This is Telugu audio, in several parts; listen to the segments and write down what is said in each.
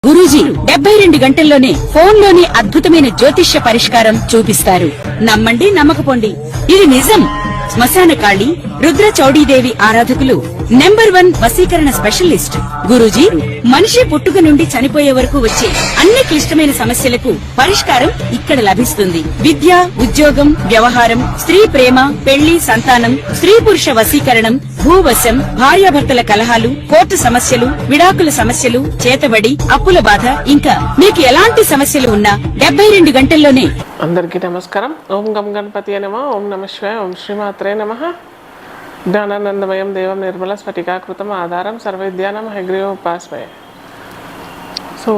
గురూజీ 72 గంటల్లోనే ఫోన్ లోని అద్భుతమైన జ్యోతిష్య పరిష్కారం చూపిస్తారు. నమ్మండి, నమ్మకపోండి, ఇది నిజం. శ్మశాన కాళి రుద్ర చౌడీదేవి ఆరాధకులు నంబర్ 1 వశీకరణ స్పెషలిస్ట్ గురూజీ. మనిషి పుట్టుక నుండి చనిపోయే వరకు వచ్చే అన్ని క్లిష్టమైన సమస్యలకు పరిష్కారం ఇక్కడ లభిస్తుంది. విద్య, ఉద్యోగం, వ్యవహారం, స్త్రీ ప్రేమ, పెళ్లి, సంతానం, స్త్రీ పురుష వశీకరణం, భూవశం, భార్యాభర్తల కలహాలు, కోర్టు సమస్యలు, విడాకుల సమస్యలు, చేతబడి, అప్పుల బాధ, ఇంకా మీకు ఎలాంటి సమస్యలు ఉన్నా 72 గంటల్లోనే. అందరికీ నమస్కారం. ఓం గం గణపతి నమః. ఓం నమః శివాయ. ఓం శ్రీమాత్రే నమః. జ్ఞానానందమయం దేవం నిర్మల స్ఫటికాకృతం ఆధారం సర్వవిద్యానాం హయగ్రీవం ఉపాస్మయే. సో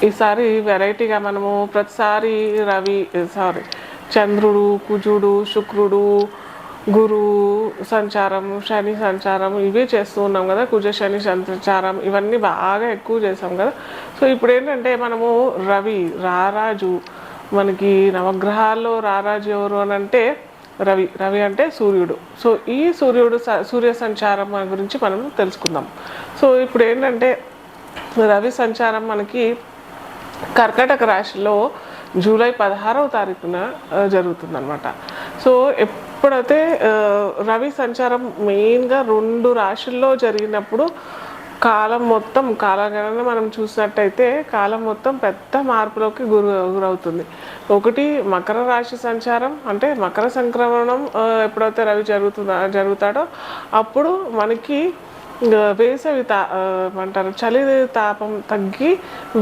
ఈసారి వెరైటీగా మనము ప్రతిసారి చంద్రుడు, కుజుడు, శుక్రుడు, గురు సంచారం, శని సంచారం ఇవే చేస్తూ ఉన్నాం కదా. కుజ శని సంచారం ఇవన్నీ బాగా ఎక్కువ చేసాం కదా. సో ఇప్పుడు ఏంటంటే మనము రవి రారాజు, మనకి నవగ్రహాల్లో రారాజు ఎవరు అని అంటే రవి అంటే సూర్యుడు. సో ఈ సూర్య సంచారం గురించి మనం తెలుసుకుందాం. సో ఇప్పుడు ఏంటంటే రవి సంచారం మనకి కర్కాటక రాశిలో జూలై 16వ తారీఖున జరుగుతుందన్నమాట. సో ఎప్పుడైతే రవి సంచారం మెయిన్గా 2 రాశుల్లో జరిగినప్పుడు కాలం మొత్తం కాలగణన మనం చూసినట్టయితే కాలం మొత్తం పెద్ద మార్పులోకి గురవుతుంది. ఒకటి మకర రాశి సంచారం, అంటే మకర సంక్రమణం ఎప్పుడైతే రవి జరుగుతాడో అప్పుడు మనకి వేసవి అంటారు చలి తాపం తగ్గి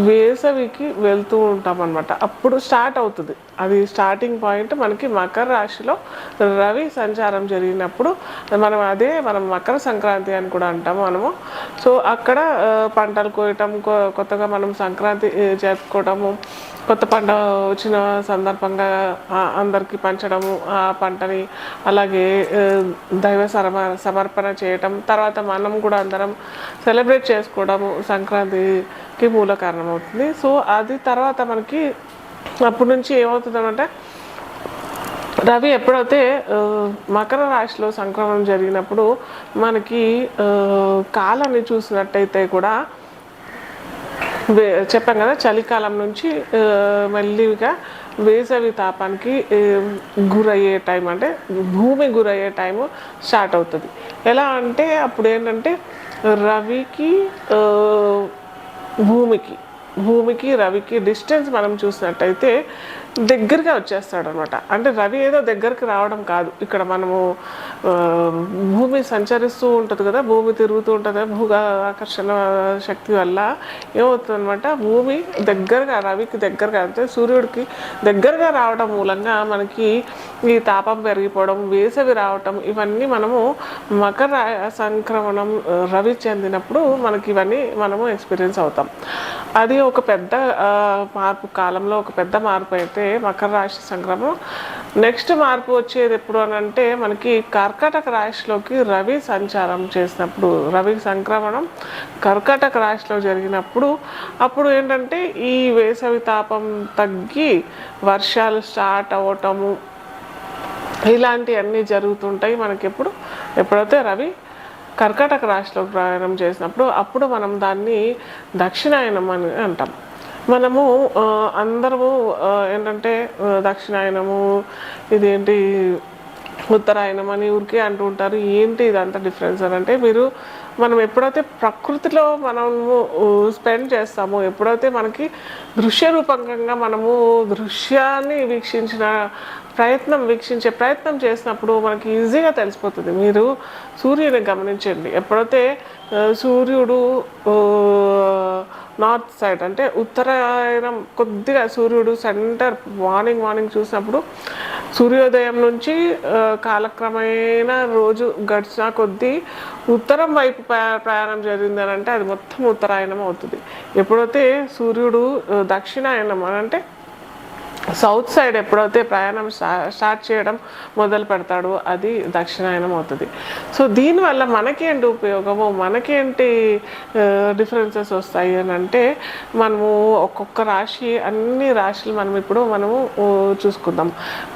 వేసవికి వెళ్తూ ఉంటాం అనమాట. అప్పుడు స్టార్ట్ అవుతుంది. అది స్టార్టింగ్ పాయింట్ మనకి మకర రాశిలో రవి సంచారం జరిగినప్పుడు మనం మకర సంక్రాంతి అని కూడా అంటాము మనము. సో అక్కడ పంటలు కోయటం, కొత్తగా మనం సంక్రాంతి జరుపుకోవటము, కొత్త పంట వచ్చిన సందర్భంగా అందరికీ పంచడము ఆ పంటని, అలాగే దైవ సమర్పణ చేయటం, తర్వాత మనం కూడా అందరం సెలబ్రేట్ చేసుకోవడము సంక్రాంతికి మూల కారణం అవుతుంది. సో అది తర్వాత మనకి అప్పటి నుంచి ఏమవుతుందంటే రవి ఎప్పుడైతే మకర రాశిలో సంక్రమణం జరిగినప్పుడు మనకి కాలాన్ని చూసినట్టయితే కూడా చెప్పాం కదా, చలికాలం నుంచి మెల్లిగా వేసవి తాపానికి గురయ్యే టైం, అంటే భూమి గురయ్యే టైము స్టార్ట్ అవుతుంది. ఎలా అంటే అప్పుడు ఏంటంటే రవికి భూమికి రవికి డిస్టెన్స్ మనం చూసినట్టయితే దగ్గరగా వచ్చేస్తాడు అనమాట. అంటే రవి ఏదో దగ్గరికి రావడం కాదు, ఇక్కడ మనము భూమి సంచరిస్తూ ఉంటుంది కదా, భూమి తిరుగుతూ ఉంటుంది, ఆకర్షణ శక్తి వల్ల ఏమవుతుంది అనమాట, భూమి దగ్గరగా రవికి దగ్గరగా, అంటే సూర్యుడికి దగ్గరగా రావడం మూలంగా మనకి ఈ తాపం పెరిగిపోవడం, వేసవి రావటం, ఇవన్నీ మనము మకర సంక్రమణం రవి చెందినప్పుడు మనకి ఇవన్నీ మనము ఎక్స్పీరియన్స్ అవుతాం. అది ఒక పెద్ద మార్పు, కాలంలో ఒక పెద్ద మార్పు అయితే మకర రాశి సంక్రమణం. నెక్స్ట్ మార్పు వచ్చేది ఎప్పుడు అని అంటే మనకి కర్కాటక రాశిలోకి రవి సంచారం చేసినప్పుడు, రవి సంక్రమణం కర్కాటక రాశిలో జరిగినప్పుడు అప్పుడు ఏంటంటే ఈ వేసవి తాపం తగ్గి వర్షాలు స్టార్ట్ అవ్వటము ఇలాంటివన్నీ జరుగుతుంటాయి మనకి. ఎప్పుడైతే రవి కర్కాటక రాశిలో ప్రయాణం చేసినప్పుడు అప్పుడు మనం దాన్ని దక్షిణాయనం అని అంటాం. మనము అందరము ఏంటంటే దక్షిణాయనము, ఇదేంటి ఉత్తరాయణం అని ఊరికే అంటూ ఉంటారు. ఏంటి ఇదంతా డిఫరెన్స్ అని అంటే, మనం ఎప్పుడైతే ప్రకృతిలో మనము స్పెండ్ చేస్తామో, ఎప్పుడైతే మనకి దృశ్య రూపకంగా మనము దృశ్యాన్ని వీక్షించే ప్రయత్నం చేసినప్పుడు మనకి ఈజీగా తెలిసిపోతుంది. మీరు సూర్యుని గమనించండి, ఎప్పుడైతే సూర్యుడు నార్త్ సైడ్, అంటే ఉత్తరాయణం కొద్దిగా సూర్యుడు సెంటర్ మార్నింగ్ చూసినప్పుడు సూర్యోదయం నుంచి కాలక్రమేణా రోజు గడిచిన కొద్దీ ఉత్తరం వైపు ప్రయాణం జరిగిందని అంటే అది మొత్తం ఉత్తరాయణం అవుతుంది. ఎప్పుడైతే సూర్యుడు దక్షిణాయనం అని అంటే సౌత్ సైడ్ ఎప్పుడైతే ప్రయాణం స్టార్ట్ చేయడం మొదలు పెడతాడో అది దక్షిణాయనం అవుతుంది. సో దీనివల్ల మనకేంటి ఉపయోగము, మనకేంటి డిఫరెన్సెస్ వస్తాయి అని అంటే, మనము ఒక్కొక్క రాశి, అన్ని రాశులు మనము చూసుకుందాం.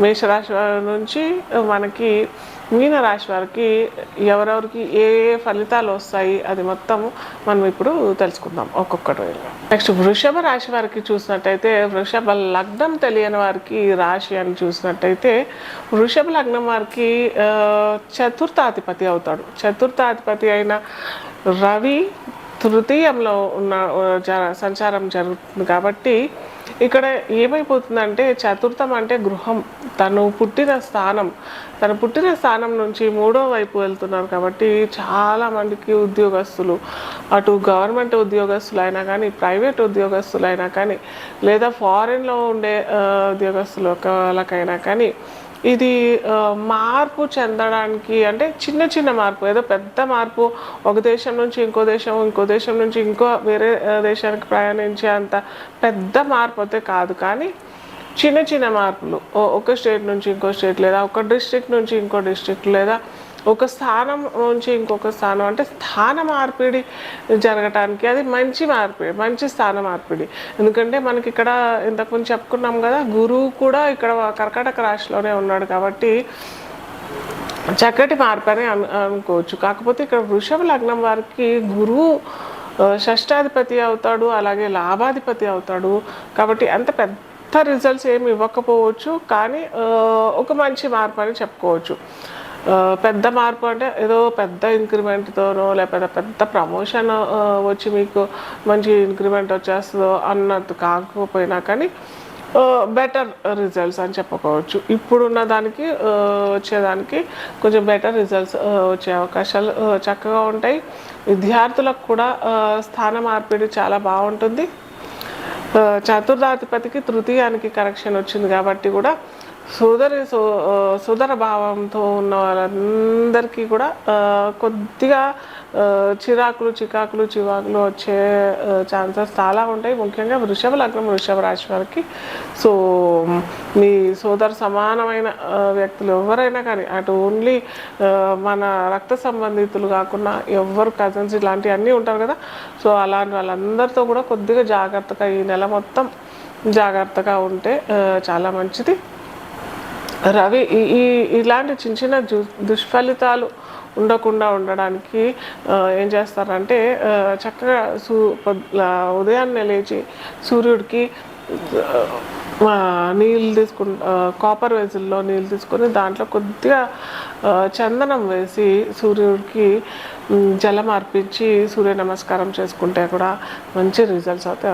మేషరాశి నుంచి మనకి మీన రాశి వారికి ఎవరెవరికి ఏ ఏ ఫలితాలు వస్తాయి అది మొత్తం మనం ఇప్పుడు తెలుసుకుందాం ఒక్కొక్కటి. నెక్స్ట్ వృషభ రాశి వారికి చూసినట్టయితే, వృషభ లగ్నం తెలియని వారికి రాశి అని చూసినట్టయితే, వృషభ లగ్నం వారికి చతుర్థాధిపతి అవుతాడు. చతుర్థాధిపతి అయిన రవి తృతీయంలో ఉన్న సంచారం జరుగుతుంది కాబట్టి ఇక్కడ ఏమైపోతుందంటే, చతుర్థం అంటే గృహం, తను పుట్టిన స్థానం నుంచి మూడో వైపు వెళ్తున్నారు కాబట్టి చాలా మందికి ఉద్యోగస్తులు, అటు గవర్నమెంట్ ఉద్యోగస్తులు అయినా కానీ, ప్రైవేట్ ఉద్యోగస్తులు అయినా కానీ, లేదా ఫారిన్లో ఉండే ఉద్యోగస్తులకైనా కానీ ఇది మార్పు చెందడానికి, అంటే చిన్న చిన్న మార్పు, ఏదో పెద్ద మార్పు ఒక దేశం నుంచి ఇంకో దేశం నుంచి ఇంకో వేరే దేశానికి ప్రయాణించే అంత పెద్ద మార్పు అయితే కాదు, కానీ చిన్న చిన్న మార్పులు ఒక స్టేట్ నుంచి ఇంకో స్టేట్, లేదా ఒక డిస్ట్రిక్ట్ నుంచి ఇంకో డిస్ట్రిక్ట్, లేదా ఒక స్థానం నుంచి ఇంకొక స్థానం, అంటే స్థాన మార్పిడి జరగటానికి అది మంచి స్థాన మార్పిడి. ఎందుకంటే మనకి ఇక్కడ ఇంతకుముందు చెప్పుకున్నాం కదా, గురువు కూడా ఇక్కడ కర్కాటక రాశిలోనే ఉన్నాడు కాబట్టి చక్కటి మార్పు అని అనుకోవచ్చు. కాకపోతే ఇక్కడ వృషభ లగ్నం వారికి గురువు షష్టాధిపతి అవుతాడు, అలాగే లాభాధిపతి అవుతాడు కాబట్టి అంత పెద్ద రిజల్ట్స్ ఏమి ఇవ్వకపోవచ్చు, కానీ ఒక మంచి మార్పు అని చెప్పుకోవచ్చు. పెద్ద మార్పు అంటే ఏదో పెద్ద ఇంక్రిమెంట్తోనో లేకపోతే పెద్ద ప్రమోషన్ వచ్చి మీకు మంచి ఇంక్రిమెంట్ వచ్చేస్తుందో అన్నట్టు కాకపోయినా కానీ బెటర్ రిజల్ట్స్ అని చెప్పుకోవచ్చు. ఇప్పుడున్న దానికి వచ్చేదానికి కొంచెం బెటర్ రిజల్ట్స్ వచ్చే అవకాశాలు చక్కగా ఉంటాయి. విద్యార్థులకు కూడా స్థాన మార్పిడి చాలా బాగుంటుంది. చతుర్థాధిపతికి తృతీయానికి కరెక్షన్ వచ్చింది కాబట్టి కూడా సోదర భావంతో ఉన్న వాళ్ళందరికీ కూడా కొద్దిగా చికాకులు వచ్చే ఛాన్సెస్ చాలా ఉంటాయి, ముఖ్యంగా వృషభ లగ్నం వృషభ రాశి వారికి. సో మీ సోదర సమానమైన వ్యక్తులు ఎవరైనా కానీ, అటు ఓన్లీ మన రక్త సంబంధితులు కాకుండా ఎవరు కజిన్స్ ఇలాంటివన్నీ ఉంటారు కదా, సో అలాంటి వాళ్ళందరితో కూడా కొద్దిగా జాగ్రత్తగా ఈ నెల మొత్తం జాగ్రత్తగా ఉంటే చాలా మంచిది. రవి ఇలాంటి చిన్న దుష్ఫలితాలు ఉండకుండా ఉండడానికి ఏం చేస్తారంటే, చక్కగా ఉదయాన్నే లేచి సూర్యుడికి నీళ్ళు కాపర్ వెజిల్లో నీళ్ళు తీసుకొని దాంట్లో కొద్దిగా చందనం వేసి సూర్యుడికి జలం అర్పించి సూర్య నమస్కారం చేసుకుంటే కూడా మంచి రిజల్ట్స్ అవుతాయి.